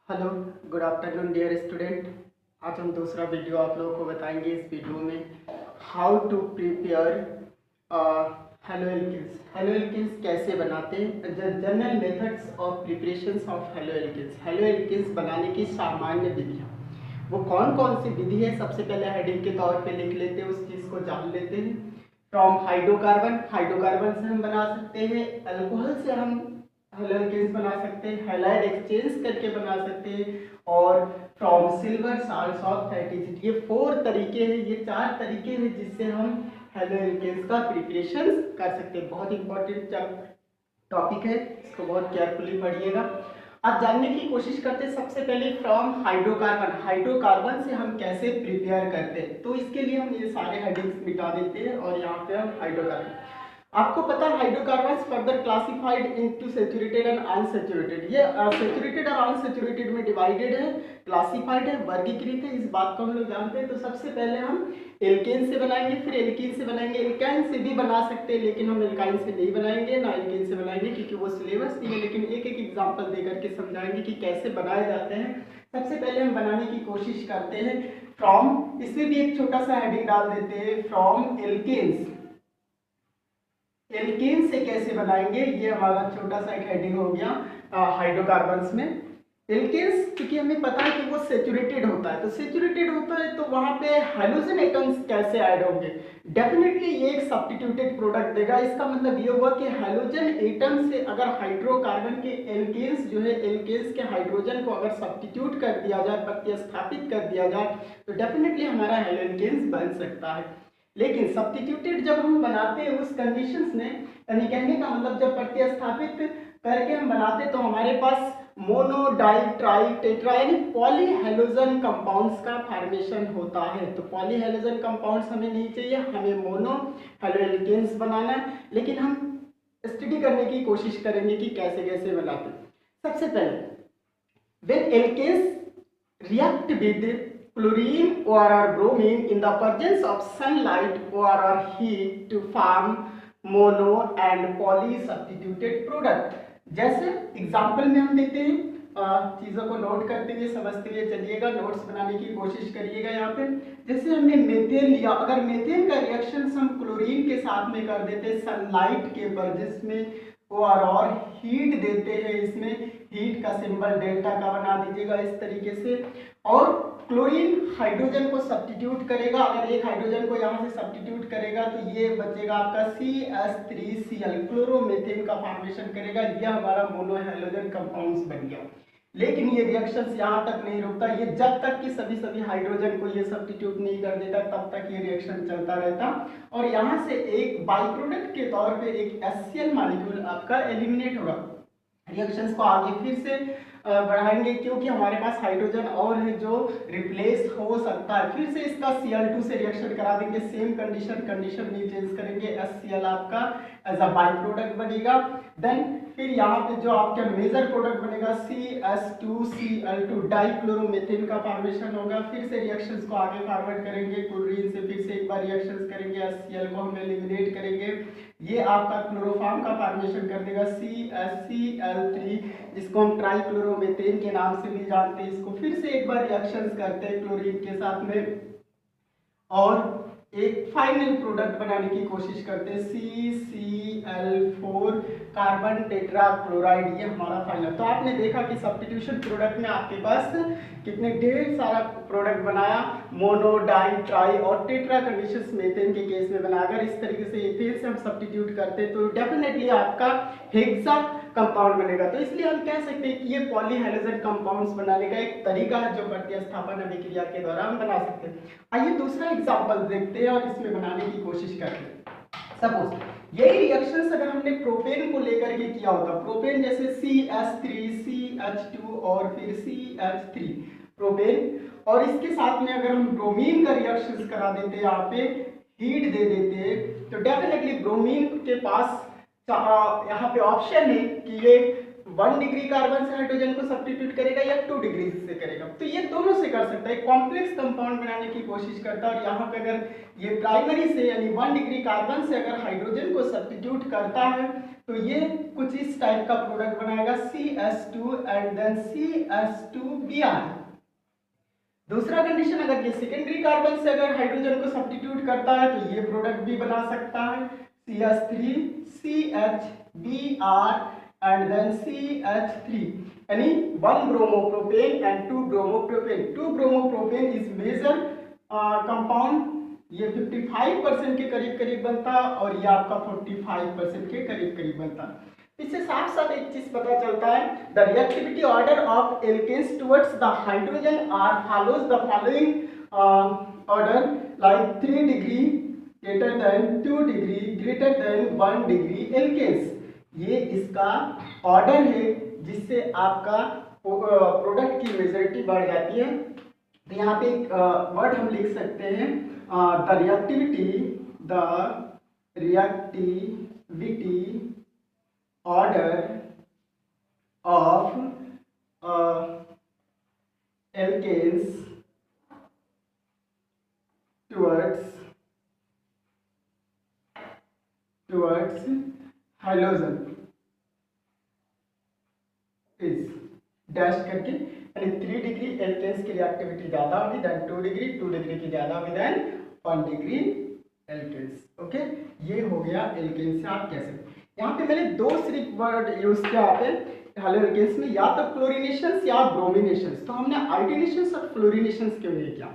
Hello, good afternoon dear student. आज हम दूसरा वीडियो आप लोगों को बताएंगे। इस वीडियो में how to prepare haloalkanes. Haloalkanes कैसे बनाते हैं, general methods of preparations of haloalkanes. Haloalkanes बनाने की सामान्य विधियाँ वो कौन कौन सी विधि है, सबसे पहले हेडिंग के तौर पे लिख लेते हैं, उस चीज़ को जान लेते हैं। फ्रॉम हाइड्रोकार्बन, हाइड्रोकार्बन से हम बना सकते हैं, अल्कोहल से हम हेलो एल्केन्स बना सकते हैं, हैलाइड एक्सचेंज करके बना सकते हैं, और from silver salts of fatty. ये 4 तरीके हैं, ये 4 तरीके हैं जिससे हम हेलो एल्केन्स का प्रिपरेशन कर सकते हैं। बहुत इंपॉर्टेंट टॉपिक है, इसको बहुत केयरफुली पढ़िएगा। आज जानने की कोशिश करते हैं सबसे पहले फ्रॉम हाइड्रोकार्बन। हाइड्रोकार्बन से हम कैसे प्रिपेयर करते हैं, तो इसके लिए हम ये सारे हेडिंग्स मिटा देते हैं और यहाँ पे हम हाइड्रोकार्बन। आपको पता है hydrocarbons further classified into saturated and unsaturated. ये सैचुरेटेड और अनसैचुरेटेड में डिवाइडेड है, क्लासिफाइड है, वर्गीकृत है। इस बात को हम लोग जानते हैं। तो सबसे पहले हम एल्केन से बनाएंगे, फिर एल्कीन से बनाएंगे। एल्काइन से भी बना सकते हैं, लेकिन हम एल्काइन से नहीं बनाएंगे, ना एल्केन से बनाएंगे, क्योंकि वो सिलेबस नहीं है। लेकिन एक एक एग्जाम्पल दे करके समझाएंगे कि कैसे बनाए जाते हैं। सबसे पहले हम बनाने की कोशिश करते हैं फ्रॉम, इसमें भी एक छोटा सा हेडिंग डाल देते हैं, फ्रॉम एल्केन्स। एल्केन से कैसे बनाएंगे, ये हमारा छोटा सा एक हेडिंग हो गया हाइड्रोकार्बन्स में। एल्केन्स क्योंकि हमें पता है कि वो सेचुरेटेड होता है, तो सेचुरेटेड होता है तो वहां पे हाइड्रोजन एटम्स कैसे ऐड होंगे। डेफिनेटली ये एक सब्स्टिट्यूटेड प्रोडक्ट देगा। इसका मतलब ये हुआ कि हाइड्रोजन एटम से अगर हाइड्रोकार्बन के एल्केन्स जो है, एल्केन्स के हाइड्रोजन को अगर सब्स्टिट्यूट कर दिया जाए, प्रतिस्थापित कर दिया जाए, तो डेफिनेटली हमारा हेलो एल्केन्स बन सकता है। लेकिन सब्स्टिट्यूटेड जब हम बनाते हैं उस कंडीशंस में, यानी कहने का मतलब जब प्रतिस्थापित करके हम बनाते तो हमारे पास मोनो, डाई, ट्राई, टेट्रा यानी पॉली हेलोजन कंपाउंड्स का फॉर्मेशन होता है। तो पॉली हेलोजन कंपाउंड्स हमें नहीं चाहिए, हमें मोनो हेलो एल्केन्स बनाना है। लेकिन हम स्टडी करने की कोशिश करेंगे कि कैसे कैसे बनाते हैं। सबसे पहले when alkanes react with chlorine or bromine in the presence of sunlight or heat to form mono and poly substituted product। जैसे एग्जाम्पल में हम देते हैं, चीज़ों को नोट करते हुए समझते हुए चलिएगा, नोट्स बनाने की कोशिश करिएगा। यहाँ पे जैसे हमने मेथेन लिया, अगर मेथेन का रिएक्शन हम क्लोरीन के साथ में कर देते सनलाइट के प्रेजेंस में, और हीट देते हैं, इसमें हीट का सिंबल डेल्टा का बना दीजिएगा इस तरीके से, और क्लोरीन हाइड्रोजन को सब्स्टिट्यूट करेगा। अगर एक हाइड्रोजन को यहाँ से सब्स्टिट्यूट करेगा तो ये बचेगा आपका CH3Cl, क्लोरोमेथेन का फॉर्मेशन करेगा। यह हमारा मोनो हेलोजन कंपाउंड्स बन गया। लेकिन ये रिएक्शंस यहाँ तक नहीं रुकता, ये जब तक कि सभी हाइड्रोजन को ये सब्स्टिट्यूट नहीं कर देता तब तक ये रिएक्शन चलता रहता, और यहाँ से एक बाई प्रोडक्ट के तौर पे एक HCl मॉलिक्यूल आपका एलिमिनेट होगा। रिएक्शंस को आगे फिर से बढ़ाएंगे, क्योंकि हमारे पास हाइड्रोजन और है जो रिप्लेस हो सकता है। फिर से इसका Cl2 से रिएक्शन करा देंगे, सेम कंडीशन नहीं चेंज करेंगे, HCl आपका एज अ बाई प्रोडक्ट बनेगा। देन फिर यहाँ पे जो आपका मेजर प्रोडक्ट बनेगा CH2Cl2, डाइक्लोरोमेथेन का फॉर्मेशन होगा। फिर से रिएक्शंस को आगे फॉरवर्ड करेंगे, क्लोरीन से फिर से एक बार रिएक्शंस करेंगे, HCl को हम एलिमिनेट करेंगे, ये आपका क्लोरोफॉर्म का फॉर्मेशन कर देगा CHCl3, जिसको हम ट्राइक्लोरोमेथेन के नाम से भी जानते हैं। इसको फिर से एक बार रिएक्शंस करते हैं क्लोरीन के साथ में, और एक फाइनल प्रोडक्ट बनाने की कोशिश करते हैं CCl4 कार्बन टेट्रा क्लोराइड। ये हमारा फाइनल। तो आपने देखा कि सब्स्टिट्यूशन प्रोडक्ट में आपके पास कितने ढेर सारा प्रोडक्ट बनाया, मोनो, डाई, ट्राई और टेट्रा कंडीशंस मेथेन के केस में बना। अगर इस तरीके से एथेन से हम सब्स्टिट्यूट करते हैं तो डेफिनेटली आपका हेक्सा कंपाउंड बनेगा। तो इसलिए हम कह सकते हैं कि ये पॉली हेलोजन कंपाउंड्स बनाने का एक तरीका है जो प्रतिस्थापन अभिक्रिया के दौरान बना सकते हैं। आइए दूसरा एग्जांपल देखते हैं और इसमें बनाने की कोशिश करते हैं। सपोज यही रिएक्शंस अगर हमने प्रोपेन को लेकर के किया होता, प्रोपेन जैसे CH3 CH2 और फिर CH3 प्रोपेन, और इसके साथ में अगर हम ब्रोमीन का रिएक्शंस करा देते, यहाँ पे हीट दे देते, तो डेफिनेटली ब्रोमीन के पास यहाँ पे ऑप्शन है कि ये 1 डिग्री कार्बन से हाइड्रोजन को सब्स्टिट्यूट करेगा या 2 डिग्री से करेगा। तो ये दोनों से कर सकता है, कॉम्प्लेक्स कंपाउंड बनाने की कोशिश करता है। और यहाँ पे अगर ये प्राइमरी से यानी 1 डिग्री कार्बन से अगर हाइड्रोजन को सब्स्टिट्यूट करता है तो ये कुछ इस टाइप का प्रोडक्ट बनाएगा CH2 एंड देन CH2Br। दूसरा कंडीशन, अगर ये सेकेंडरी कार्बन से अगर हाइड्रोजन को सब्स्टिट्यूट करता है तो ये प्रोडक्ट भी बना सकता है CH3 CHBr and then CH3, यानी 1 bromopropane and 2 bromopropane. 2 bromopropane is major compound, ये 55% के करीब करीब बनता है और ये आपका 45% के करीब करीब बनता है। इससे साफ साफ एक चीज पता चलता है, the reactivity order of alkanes towards the hydrogen are follows the following order, like 3 degree greater than 2 degree greater than 1 degree alkanes. ये इसका ऑर्डर है जिससे आपका प्रोडक्ट की मेजॉरिटी बढ़ जाती है। तो यहाँ पे एक वर्ड हम लिख सकते हैं, the reactivity order of alkanes towards hydrogen is dash करके, यानी 3 डिग्री एल्केन्स की रिएक्टिविटी ज्यादा होगी देन 2 डिग्री, 2 डिग्री की ज्यादा होगी देन 1 डिग्री एल्केन्स। ओके, ये हो गया एल्केन्स से आप कैसे। यहाँ पे मैंने 2 सिर्फ वर्ड यूज किया पे हेलो एल्केन्स में, या तो क्लोरीनेशंस या ब्रोमिनेशंस। तो हमने आयोडीनेशंस और फ्लोरीनेशंस क्यों नहीं किया?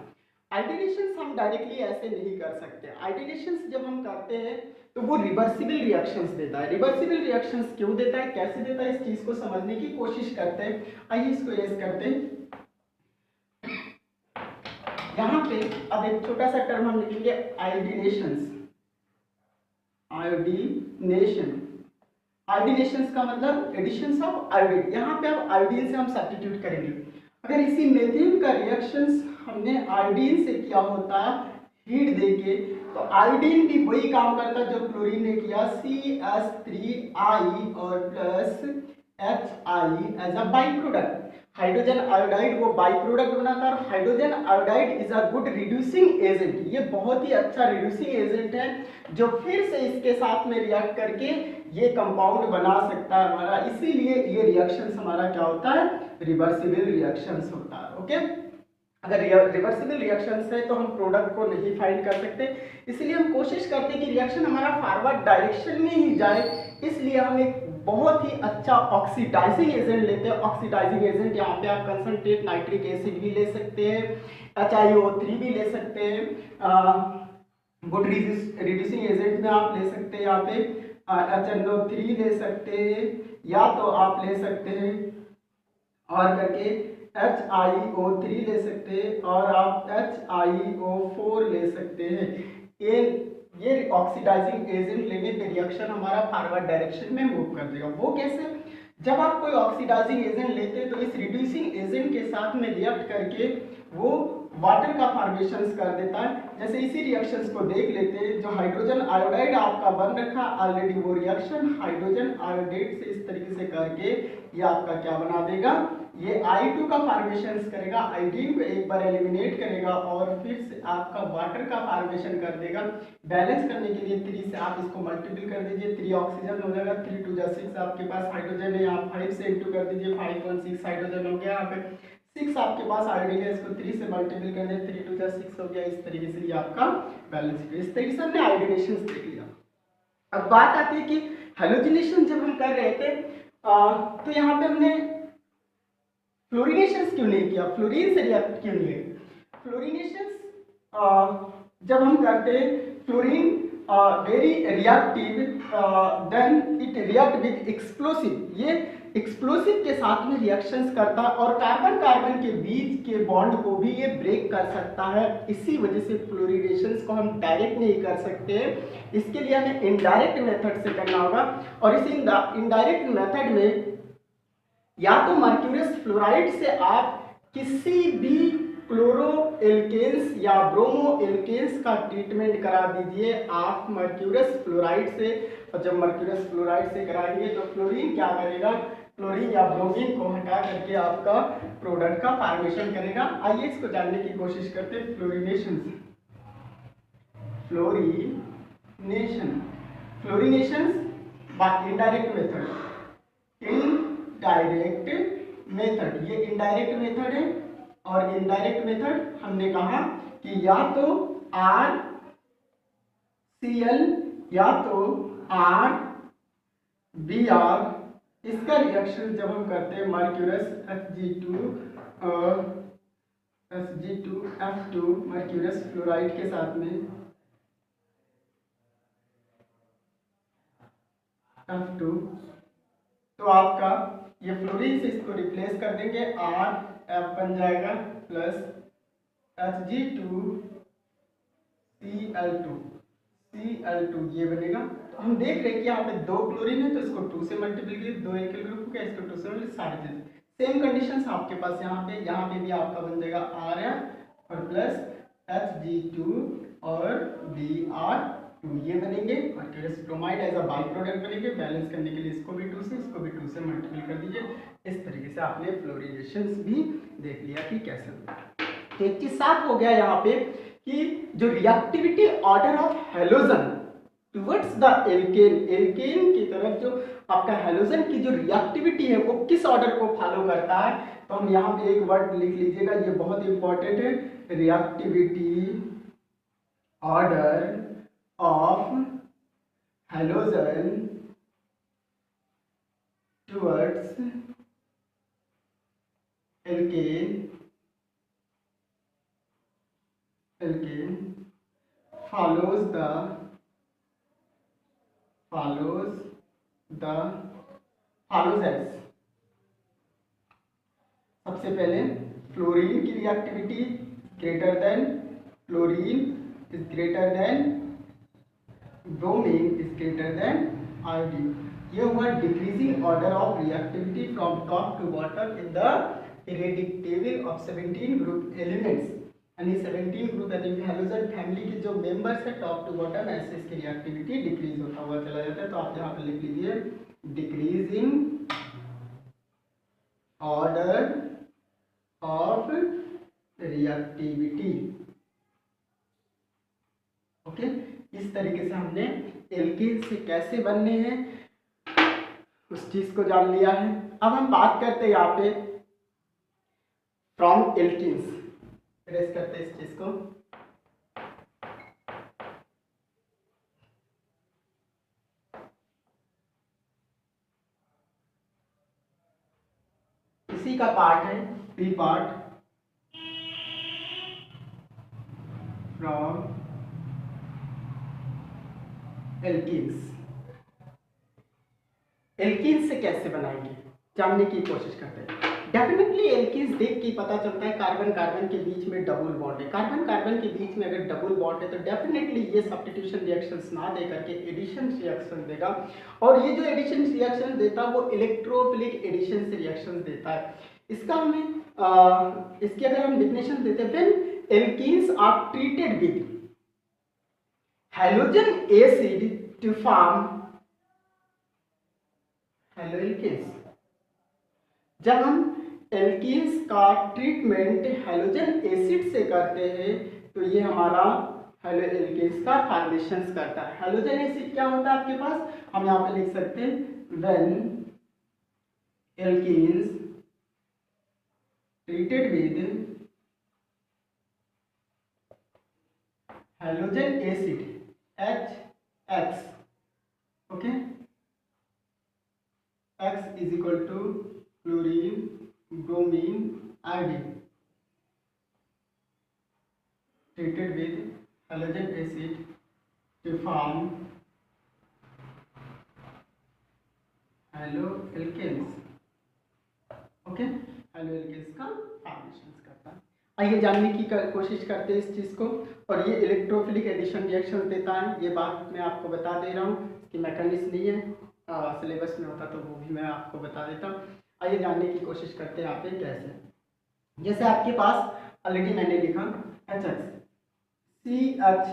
आयोडीनेशंस हम डायरेक्टली ऐसे नहीं कर सकते। आयोडीनेशंस जब हम करते हैं तो वो रिवर्सिबल रिएक्शंस देता है। रिवर्सिबल रिएक्शंस क्यों देता है, कैसे देता है, इस चीज को समझने की कोशिश करते हैं। आइए इसको रेस करते हैं। यहाँ पे अब एक छोटा सा टर्म हम लिखेंगे आयोडीनेशंस। आयोडीनेशंस का मतलब एडिशंस ऑफ आयोडीन। यहाँ पे अब आयोडीन से हम सब्स्टिट्यूट करेंगे। अगर इसी मेथेन का रिएक्शंस हमने आयोडीन से किया होता हीट देके, तो आयोडीन भी वही काम करता जो क्लोरीन ने किया, CH3I और plus HI as a by product. Hydrogen iodide वो बाई प्रोडक्ट बनाता है। Hydrogen iodide is a good reducing agent, ये बहुत ही अच्छा रिड्यूसिंग एजेंट है जो फिर से इसके साथ में रिएक्ट करके ये कंपाउंड बना सकता है हमारा। इसीलिए ये रिएक्शंस हमारा क्या होता है, रिवर्सिबल रिएक्शंस होता है। ओके, अगर रिवर्सिबल रिएक्शंस है तो हम प्रोडक्ट को नहीं फाइंड कर सकते, इसलिए हम कोशिश करते हैं कि रिएक्शन हमारा फॉरवर्ड डायरेक्शन में ही जाए। इसलिए हम एक बहुत ही अच्छा ऑक्सीडाइजिंग एजेंट लेते हैं। ऑक्सीडाइजिंग एजेंट यहाँ पे आप कंसंट्रेट नाइट्रिक एसिड भी ले सकते हैं, HiO3 भी ले सकते हैं, गुड रिड्यूसिंग एजेंट में आप ले सकते हैं यहाँ पे HNO3 ले सकते हैं, या तो आप ले सकते हैं और करके HiO3 ले सकते हैं और आप HiO4 ले सकते हैं। ये ऑक्सीडाइजिंग एजेंट लेने पे रिएक्शन हमारा फॉरवर्ड डायरेक्शन में मूव कर देगा। वो कैसे? जब आप कोई ऑक्सीडाइजिंग एजेंट लेते हैं तो इस रिड्यूसिंग एजेंट के साथ में रिएक्ट करके वो वाटर का फॉर्मेशन कर देता है। जैसे इसी रिएक्शंस को देख लेते हैं, जो हाइड्रोजन आयोडाइड आपका बन रखा ऑलरेडी, वो रिएक्शन हाइड्रोजन आयोडाइड से इस तरीके से करके ये आपका क्या बना देगा, ये I2 का फॉर्मेशन करेगा, आयोडीन को एक बार एलिमिनेट करेगा और फिर से आपका वाटर का फॉर्मेशन कर देगा। बैलेंस करने के लिए 3 से आप इसको मल्टीपल कर दीजिए, 3 ऑक्सीजन हो जाएगा, 3 2 6 आपके पास हाइड्रोजन है, आप 5 से इंटू कर दीजिए, 5 1 6 हाइड्रोजन हो गया। यहाँ पे 6 आपके पास आयोडीन है, इसको 3 से मल्टीपल कर दिए, 3 2 6 हो गया। इस तरीके से ये आपका बैलेंस, इस तरीके से हमने आयोडीनेशन देख लिया। अब बात आती है कि हैलोजिनेशन जब हम कर रहे थे तो यहाँ पे हमने फ्लोरीनेशंस क्यों नहीं किया, फ्लोरीन से रिएक्ट क्यों नहीं है? फ्लोरीनेशंस जब हम करते हैं, fluorine very reactive, then it react with explosive, ये एक्सप्लोसिव के साथ में रिएक्शंस करता है और कार्बन कार्बन के बीच के बॉन्ड को भी ये ब्रेक कर सकता है। इसी वजह से फ्लोरीनेशंस को हम डायरेक्ट नहीं कर सकते, इसके लिए हमें इनडायरेक्ट मेथड से करना होगा। और इस इनडायरेक्ट मेथड में या तो मर्क्यूरियस फ्लोराइड से आप किसी भी क्लोरो एल्केन्स या ब्रोमो एल्केन्स का ट्रीटमेंट करा दीजिए आप मर्क्यूरियस फ्लोराइड से। और जब मर्क्यूरियस फ्लोराइड से कराएंगे तो फ्लोरीन क्या करेगा, फ्लोरीन या ब्रोमीन को हटा करके आपका प्रोडक्ट का फॉर्मेशन करेगा। आइए इसको जानने की कोशिश करते हैं। Fluorination indirect method, indirect method, ये इनडायरेक्ट मेथड है। और इनडायरेक्ट मेथड हमने कहा कि या तो आर सी एल या तो आर बी आर, इसका रिएक्शन जब हम करते हैं मर्क्यूरस Hg2F2 मर्क्यूरस फ्लोराइड के साथ में F2, तो आपका ये फ्लोरीन से इसको रिप्लेस कर देंगे, आर एफ बन जाएगा प्लस Hg2Cl2 ये बनेगा। तो हम देख रहे हैं कि यहाँ पे 2 क्लोरीन है तो इसको 2 से मल्टीप्लाई, 2 एल्किल ग्रुप हो गया, इसको 2 से मल्टीप्लाई, सारी चीज सेम कंडीशंस आपके पास यहाँ पे भी आपका बन जाएगा आर एफ और प्लस Hg2 और Br2 ये बनेंगे। Mercurous bromide as a by product बनेंगे। बैलेंस करने के लिए इसको भी 2 से इसको भी 2 से मल्टीप्लाई कर दीजिए। इस तरीके से आपने फ्लोरिनेशंस भी देख लिया कि कैसे होता है। तो एक चीज साफ हो गया यहाँ पे कि जो reactivity order of halogen towards the alkane, alkane की तरफ जो आपका हेलोजन की जो रिएक्टिविटी है वो किस ऑर्डर को फॉलो करता है। तो हम यहाँ पे एक वर्ड लिख लीजिएगा, ये बहुत इंपॉर्टेंट है, reactivity order of halogen towards alkane follows as सबसे पहले फ्लोरीन की reactivity greater than, fluorine is greater than, bromine is greater than iodine. ये हुआ decreasing order of reactivity from top to bottom in the periodic table of 17 group elements. यानी 17 group halogen family के जो members है top to bottom, ऐसे इसकी reactivity decrease होता हुआ चला जाता है। तो आप यहाँ पे लिख लीजिए decreasing order of reactivity. Okay, इस तरीके से हमने एल्कीन से कैसे बनने हैं उस चीज को जान लिया है। अब हम बात करते हैं यहाँ पे फ्रॉम एल्कीन्स, ट्रेस करते हैं इस चीज को। इसी का पार्ट है B part, from alkenes. Alkenes से कैसे बनाएंगे जानने की कोशिश करते हैं। डेफिनेटली एल्कीन्स देख के पता चलता है कार्बन कार्बन के बीच में डबल बॉन्ड है। कार्बन कार्बन के बीच में अगर डबल बॉन्ड है तो डेफिनेटली ये सब्स्टिट्यूशन रिएक्शंस ना दे करके एडिशन रिएक्शन देगा। और ये जो एडिशन रिएक्शन देता है वो इलेक्ट्रोफिलिक एडिशन रिएक्शन देता है। इसका हमें इसकी अगर हम डेफिनेशन देते हैं, when alkenes are treated with halogen acid to form haloalkanes। जब हम एल्कीन्स का ट्रीटमेंट हेलोजन एसिड से करते हैं तो ये हमारा हेलोएल्केन्स का फॉर्मेशन करता है। हेलोजन एसिड क्या होता है आपके पास, हम यहाँ पे लिख सकते हैं when alkenes treated with halogen acid HX, okay, X is equal to chlorine, bromine, iodine, treated with halogen acid to form haloalkanes, okay, haloalkanes का फॉर्मेशन करता है। आइए जानने की कोशिश करते हैं इस चीज़ को। और ये इलेक्ट्रोफिलिक एडिशन रिएक्शन देता है, ये बात मैं आपको बता दे रहा हूँ, इसकी मैकेनिज्म नहीं है, सिलेबस में होता तो वो भी मैं आपको बता देता। आइए जानने की कोशिश करते हैं यहाँ पे कैसे। जैसे आपके पास ऑलरेडी मैंने लिखा HX CH,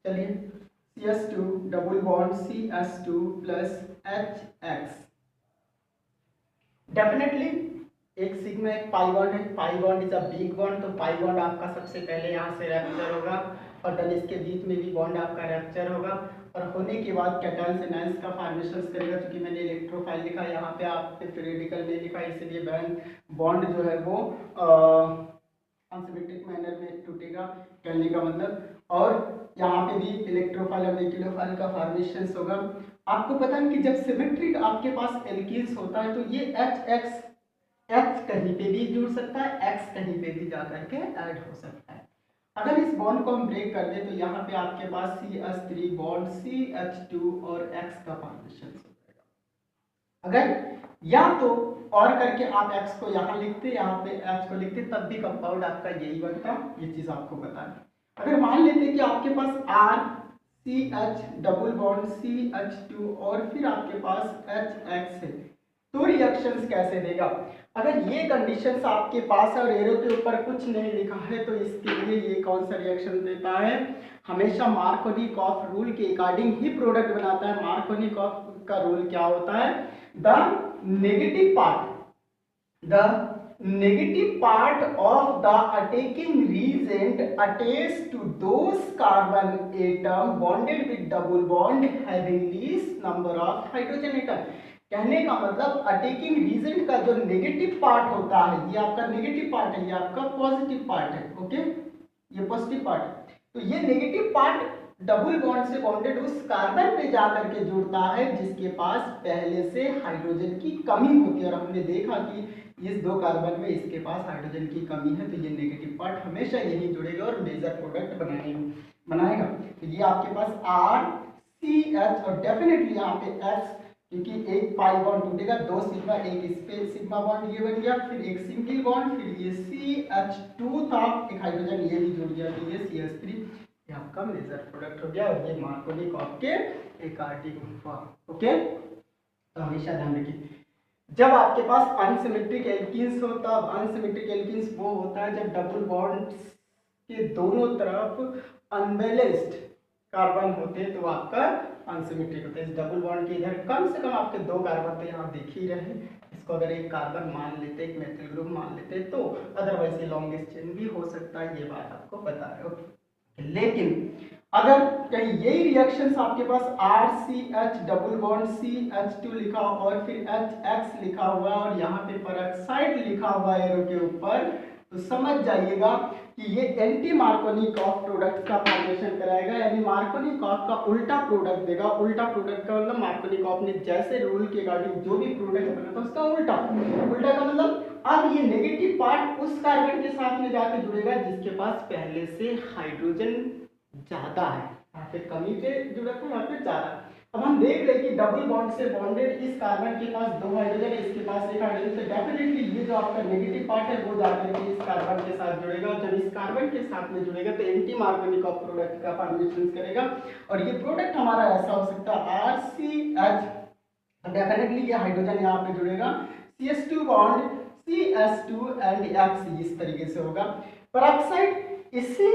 चलिए CS2 double bond CS2 plus HX। Definitely एक सिग्मा एक पाई बॉन्ड है, pi bond is a big bond, तो पाई बॉन्ड आपका सबसे पहले यहाँ से रैप्चर होगा और देन इसके बीच में भी बॉन्ड आपका रैप्चर होगा और होने के बाद कैटायंस एनायंस का फॉर्मेशन करेगा। क्योंकि मैंने इलेक्ट्रोफाइल लिखा, यहाँ पे आपने पीरियडिकल नहीं लिखा, इसलिए बॉन्ड जो है वो अनसिमेट्रिक मैनर में टूटेगा, कहने का मतलब। और यहाँ पे भी इलेक्ट्रोफाइल और न्यूक्लियोफाइल का फॉर्मेशन होगा। आपको पता है कि जब सिमेट्रिक आपके पास एल्कीन्स होता है तो ये एच कहीं पे भी जुड़ सकता है, एक्स कहीं पे भी जाकर के ऐड हो सकता है। अगर इस बॉन्ड को हम ब्रेक कर दें तो यहाँ पे आपके पास CH3 बॉन्ड CH2 और X का फॉर्मेशन हो जाएगा। अगर या तो और करके आप X को यहाँ लिखते, यहाँ पे H को लिखते, तब भी कंपाउंड आपका यही बनता। ये चीज आपको बता दें। अगर मान लेते कि आपके पास R CH double bond CH2 और फिर आपके पास HX है, तो रिएक्शंस कैसे देगा? अगर ये कंडीशंस आपके पास है और एरो के ऊपर कुछ नहीं लिखा है तो इसके लिए ये कौन सा रिएक्शन देता है? हमेशा मार्कोनिकॉफ रूल के अकॉर्डिंग ही प्रोडक्ट बनाता है। मार्कोनिकॉफ का रूल क्या होता है? The negative part of the attacking reagent attached to those carbon atom bonded with double bond having least number of hydrogen atom। कहने का मतलब अटैकिंग रीजेंट का जो नेगेटिव पार्ट होता है, ये आपका नेगेटिव पार्ट है, ये आपका पॉजिटिव पार्ट है, ओके, ये पॉजिटिव पार्ट है। तो ये नेगेटिव पार्ट डबल बॉन्ड से बॉन्डेड उस कार्बन पे जाकर के जुड़ता है जिसके पास पहले से हाइड्रोजन की कमी होती है। और हमने देखा कि इस दो कार्बन में इसके पास हाइड्रोजन की कमी है, तो ये नेगेटिव पार्ट हमेशा यही जुड़ेगा और मेजर प्रोडक्ट बनाएगा। तो ये आपके पास RCH और डेफिनेटली यहाँ पे X, क्योंकि एक पाई बॉन्ड टूटेगा, दो सिग्मा, एक इस पे सिग्मा बॉन्ड ये बन गया, फिर एक सिंगल बॉन्ड, फिर ये CH2 था, एक हाइड्रोजन ये भी जुड़ गया, तो ये CH3, ये आपका मेजर प्रोडक्ट हो गया। और ये मार्कोनिकॉफ के अकॉर्डिंग हुआ, ओके। तो हमेशा ध्यान रखिए जब आपके पास अनसिमेट्रिक एल्कीन्स होता है, अनसिमेट्रिक एल्कीन्स वो होता है जब डबल बॉन्ड्स के दोनों तरफ अनबैलेंस्ड कार्बन होते हैं तो आपका अनसिमेट्रिक होता है। इस डबल बॉन्ड के इधर कम से कम आपके दो कार्बन तो यहाँ देख ही रहे, इसको अगर एक कार्बन मान लेते, एक मेथिल ग्रुप मान लेते तो अदरवाइज ये लॉन्गेस्ट चेन भी हो सकता है, ये बात आपको पता है, ओके। लेकिन अगर कहीं यही रिएक्शंस आपके पास RCH डबल बॉन्ड CH2 लिखा और फिर HX लिखा हुआ और यहाँ पे पेरोक्साइड लिखा हुआ एरो के ऊपर, तो समझ जाइएगा कि ये एंटी मार्कोनिकॉफ प्रोडक्ट का फॉर्मेशन कराएगा, यानी मार्कोनिकॉफ का उल्टा प्रोडक्ट देगा। उल्टा प्रोडक्ट का मतलब मार्कोनिकॉफ ने जैसे रूल के अकॉर्डिंग जो भी प्रोडक्ट बना था उसका उल्टा का मतलब अब ये नेगेटिव पार्ट उस कार्बन के साथ में जाके जुड़ेगा जिसके पास पहले से हाइड्रोजन ज्यादा है, यहाँ पे कमी पे जुड़ा था, यहाँ पे ज्यादा। अब हम देख रहे हैं कि डबल बॉन्ड से बॉन्डेड इस कार्बन के पास दो हाइड्रोजन है, इसके पास एक हाइड्रोजन, तो डेफिनेटली ये जो आपका नेगेटिव पार्ट है वो जाकर के इस कार्बन के साथ जुड़ेगा। जब इस कार्बन के साथ में जुड़ेगा तो एंटी मार्कोनिकॉफ प्रोडक्ट का फॉर्मेशन करेगा और ये प्रोडक्ट हमारा ऐसा हो सकता है RCH, डेफिनेटली ये हाइड्रोजन यहाँ पे जुड़ेगा, CH2 bond CH2 and X इस तरीके से होगा। पेरोक्साइड, इसी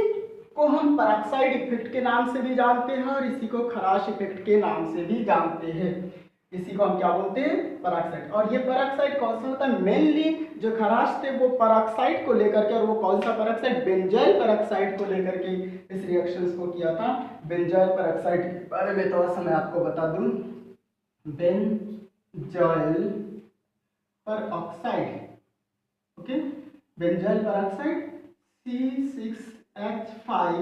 को हम पेरोक्साइड इफेक्ट के नाम से भी जानते हैं और इसी को खराश इफेक्ट के नाम से भी जानते हैं। इसी को हम क्या बोलते हैं? पेरोक्साइड। और ये पेरोक्साइड कौन सा होता है? मेनली जो खराश थे वो पेरोक्साइड को लेकर के, और वो कौन सा पेरोक्साइड? बेंजाइल पेरोक्साइड को लेकर के इस रिएक्शंस को किया था। बेंजाइल पेरोक्साइड के बारे में थोड़ा सा मैं आपको बता दूं। Benzyl peroxide, okay, benzyl peroxide C6H5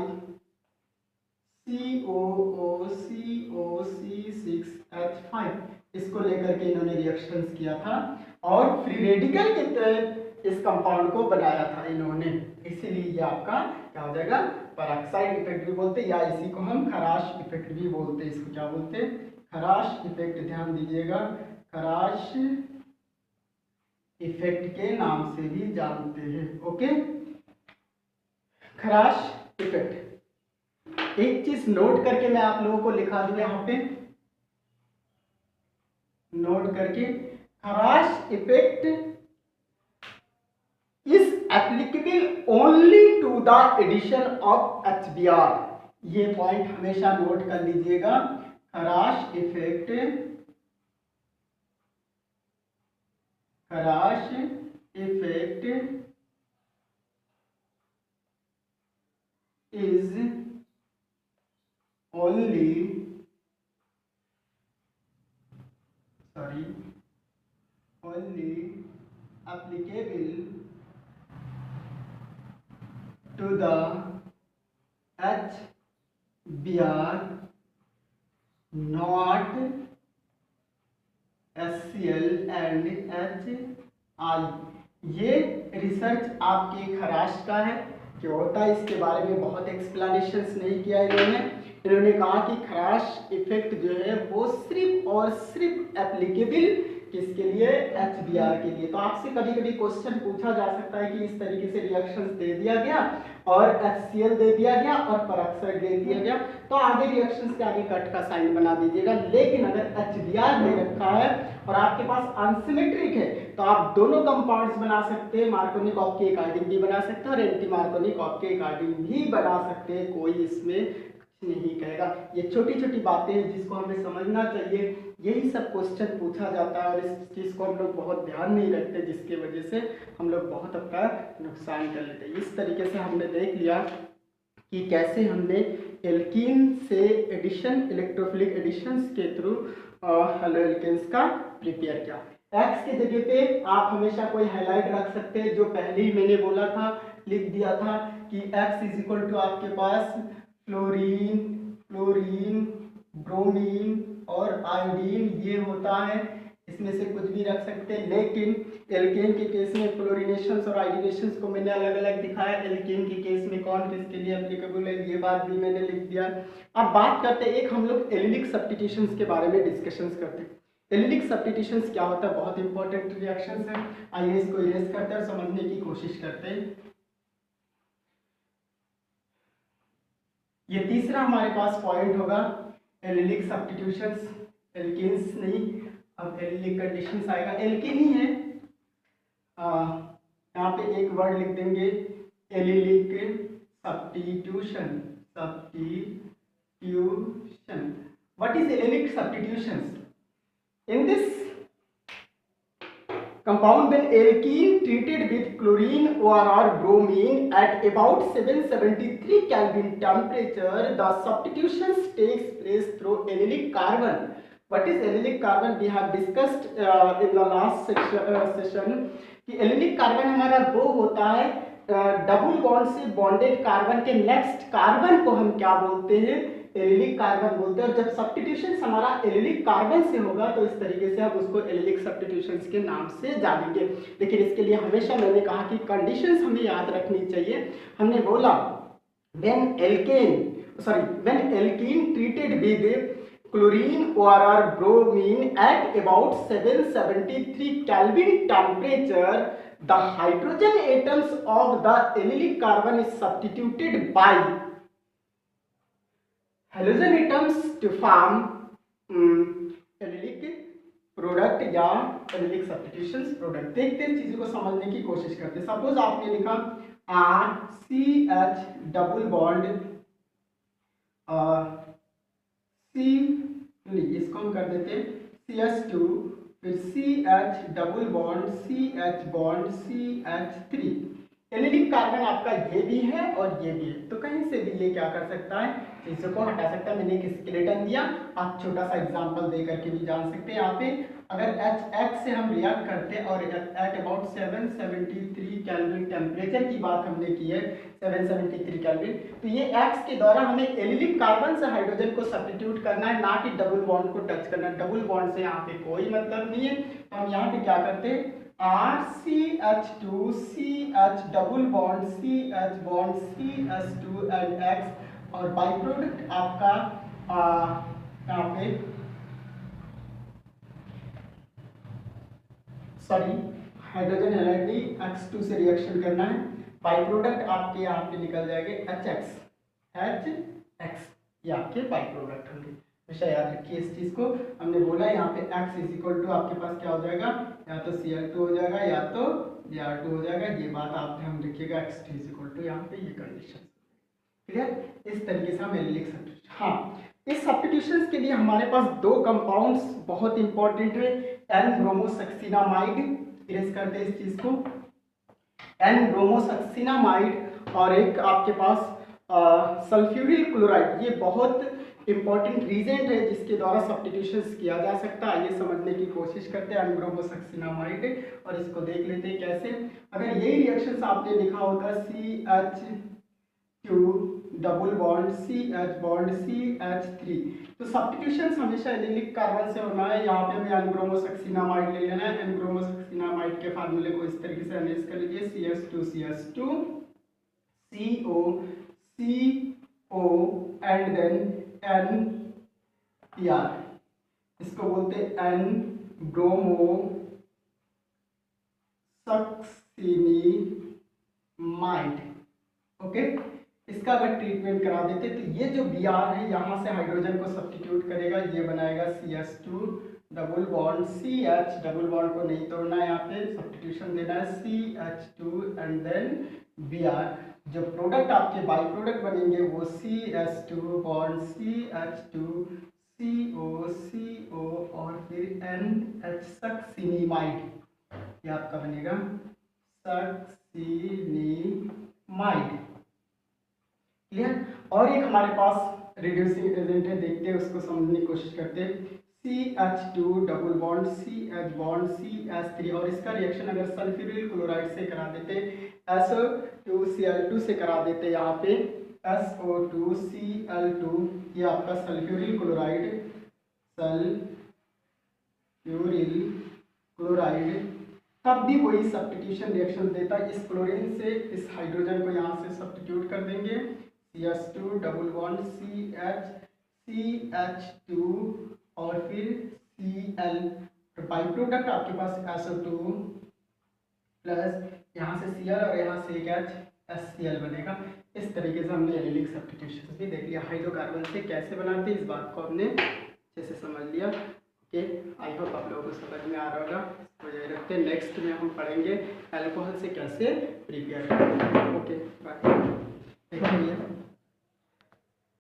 COOCOC6H5 इसको लेकर के इन्होंने रिएक्शंस किया था और फ्री रेडिकल के तहत इस कंपाउंड को बनाया था इन्होंने, इसीलिए ये आपका क्या हो जाएगा? पेरोक्साइड इफेक्ट भी बोलते हैं, या इसी को हम खराश इफेक्ट भी बोलते हैं। इसको क्या बोलते हैं? खराश इफेक्ट। ध्यान दीजिएगा, खराश इफेक्ट के नाम से भी जानते हैं, ओके। खराश इफेक्ट, एक चीज नोट करके मैं आप लोगों को लिखा दूं यहाँ पे, नोट करके, Kharasch effect is applicable only to the addition of HBr। ये पॉइंट हमेशा नोट कर लीजिएगा। Kharasch effect is only sorry only applicable to the HBr, not HCl and HI। ये रिसर्च आपके खराश का है, क्या होता है इसके बारे में बहुत एक्सप्लेनेशंस नहीं किया इन्होंने कहा कि खराश इफेक्ट जो है वो सिर्फ और सिर्फ एप्लीकेबल किसके लिए, HBr के लिए। तो आपसे कभी कभी क्वेश्चन पूछा जा सकता है कि इस तरीके से रिएक्शंस दे दिया गया और HCl दे दिया गया और पेरोक्साइड दे दिया गया, तो आगे रिएक्शंस के आगे कट का साइन बना दीजिएगा। लेकिन अगर HBr दे रखा है और आपके पास अनसिमेट्रिक है तो आप दोनों कंपाउंड्स बना सकते हैं, मार्कोनिकॉफ के अकॉर्डिंग भी बना सकते हैं और एंटी मार्कोनिकॉफ के अकॉर्डिंग भी बना सकते हैं, कोई इसमें नहीं कहेगा। ये छोटी छोटी बातें हैं जिसको हमें समझना चाहिए, यही सब क्वेश्चन पूछा जाता है और इस चीज़ को हम लोग बहुत ध्यान नहीं रखते, जिसके वजह से हम लोग बहुत अपना नुकसान कर लेते हैं। इस तरीके से हमने देख लिया कि कैसे हमने एल्कीन से एडिशन, इलेक्ट्रोफिलिक एडिशंस के थ्रू हेलो एल्केन्स का प्रिपेयर किया। एक्स के जगह पे आप हमेशा कोई हाईलाइट रख सकते हैं, जो पहले ही मैंने बोला था, लिख दिया था कि एक्स इज इक्वल टू आपके पास फ्लोरीन, ब्रोमीन और आयोडीन, ये होता है, इसमें से कुछ भी रख सकते हैं। लेकिन एल्केन के केस में फ्लोरिनेशंस और आयोडीनेशंस को मैंने अलग अलग दिखाया, एल्केन के केस में कौन किसके लिए एप्लीकेबल है, ये बात भी मैंने लिख दिया। अब बात करते हैं, एक हम लोग एलिलिक सब्स्टिट्यूशंस के बारे में डिस्कशंस करते हैं। एलिलिक सब्स्टिट्यूशंस क्या होता है, बहुत इंपॉर्टेंट रिएक्शंस है। आइए इसको इरेज करते हैं और समझने की कोशिश करते हैं। ये तीसरा हमारे पास पॉइंट होगा, एलिलिक सब्स्टिट्यूशंस, एल्केन्स नहीं, अब एलिलिक कंडीशंस आएगा। एल्केन ही है, यहाँ पे एक वर्ड लिख देंगे, allylic substitution. What is allylic substitutions? In this compound, when alkene treated with chlorine or bromine at about 773 Kelvin temperature, the substitutions takes place through allylic carbon. What is allylic carbon? We have discussed in the last session कि allylic carbon हमारा वो होता है double bond से bonded carbon के next carbon को हम क्या बोलते हैं, एलिलिक कार्बन बोलते हैं। और जब सब्स्टिट्यूशंस हमारा एलिलिक कार्बन से होगा तो इस तरीके से हम उसको एलिलिक सब्स्टिट्यूशंस के नाम से जानेंगे। लेकिन इसके लिए हमेशा मैंने कहा कि कंडीशंस हमें याद रखनी चाहिए। हमने बोला when alkene treated with chlorine or bromine at about 773 Kelvin temperature, the hydrogen atoms of the allylic carbon is substituted by halogen atoms to form allylic product या एलिलिक सब्स्टिट्यूशंस प्रोडक्ट। देखते हैं चीजों को समझने की कोशिश करते हैं। सपोज आपने लिखा CH डबल बॉन्ड इसको हम कर देते CH2, फिर CH double bond CH3। Allylic carbon आपका ये भी है और ये भी है, तो कहीं से भी ये क्या कर सकता है, चीजों को हटा सकता है। मैंने एक स्केलेटन दिया, आप छोटा सा एग्जांपल दे करके भी जान सकते हैं। यहाँ पे अगर HX से हम रिएक्ट करते हैं और एट अबाउट 773 केल्विन टेम्परेचर की बात हमने की है, 773 केल्विन, तो ये X के द्वारा हमें एलिलिक कार्बन से हाइड्रोजन को सब्स्टिट्यूट करना है, ना कि डबल बॉन्ड को टच करना है। डबल बॉन्ड से यहाँ पे कोई मतलब नहीं है, तो हम यहाँ पे क्या करते हैं RCH2 CH double bond CH2 and X, और बाई प्रोडक्ट आपका यहाँ पे हाइड्रोजन हैलाइड नहीं, X2 से रिएक्शन करना है, बाई प्रोडक्ट आपके यहाँ पे निकल जाएंगे HX, ये आपके बाई प्रोडक्ट होंगे। हमेशा याद रखिए इस चीज को। हमने बोला यहाँ पे X इज इक्वल टू आपके पास क्या हो जाएगा, या तो Cl2 हो जाएगा या तो Br2 हो जाएगा। ये बात आप ध्यान रखिएगा, X2 इज इक्वल टू यहाँ पे ये कंडीशन क्लियर। इस तरीके से हम लिख सकते हैं। हाँ, इस सब्स्टिट्यूशंस के लिए हमारे पास दो कंपाउंड्स बहुत इंपॉर्टेंट है, N-ब्रोमोसक्सिनामाइड, इरेज करते हैं इस चीज को, N-ब्रोमोसक्सिनामाइड, और एक आपके पास सल्फ्यूरिल क्लोराइड। ये बहुत इंपॉर्टेंट रीजेंट है जिसके द्वारा सब्स्टिट्यूशन किया जा सकता है। आइए समझने की कोशिश करते हैं अनब्रोमोसक्सिनामाइड, और इसको देख लेते हैं कैसे। अगर यही रिएक्शन आपने लिखा होता CH2 double bond CH bond CH3, तो सब्स्टिट्यूशन हमेशा एलिलिक कार्बन से होना है। यहाँ पे हमें अनब्रोमोसक्सिनामाइड ले लेना है। अनब्रोमोसक्सिनामाइड के फार्मूले को इस तरीके से अरेंज कर लीजिए, CH2 CO CO and then NPR, इसको बोलते हैं एन ब्रोमोसक्सिनामाइड। ओके, इसका अगर ट्रीटमेंट करा देते तो ये जो Br है यहाँ से हाइड्रोजन को सब्स्टिट्यूट करेगा, ये बनाएगा CH2 double bond CH, double bond को नहीं तोड़ना है, यहाँ पे सब्स्टिट्यूशन देना है CH2 एंड देन Br। जो प्रोडक्ट आपके बाई प्रोडक्ट बनेंगे वो CH2 बॉन्ड CH2 CO और फिर NH सक्सिनिमाइड, ये आपका बनेगा सक्सिनिमाइड। क्लियर। और एक हमारे पास रिड्यूसिंग एजेंट है, देखते हैं उसको समझने की कोशिश करते हैं। CH2 double bond CH bond CH3, और इसका रिएक्शन अगर सल्फ्यूरिल क्लोराइड से करा देते, SO2Cl2 से करा देते, यहाँ पे SO2Cl2, ये आपका सल्फ्यूरिल क्लोराइड, तब भी वही सब्स्टिट्यूशन रिएक्शन देता है। इस क्लोरीन से इस हाइड्रोजन को यहाँ से सब्स्टिट्यूट कर देंगे, CH2 डबल बॉन्ड CH2 और फिर Cl, बाई प्रोडक्ट आपके पास SO2 प्लस यहाँ से Cl और यहाँ से एक HCl बनेगा। इस तरीके से हमने एलिलिक सब्स्टिट्यूशन भी देख लिया। हाइड्रोकार्बन से कैसे बनाते हैं इस बात को हमने अच्छे से समझ लिया। ओके, आई होप आप लोगों को समझ में आ रहा होगा। इसको जारी रखते हैं, नेक्स्ट में हम पढ़ेंगे अल्कोहल से कैसे प्रिपेयर करें। Okay bye.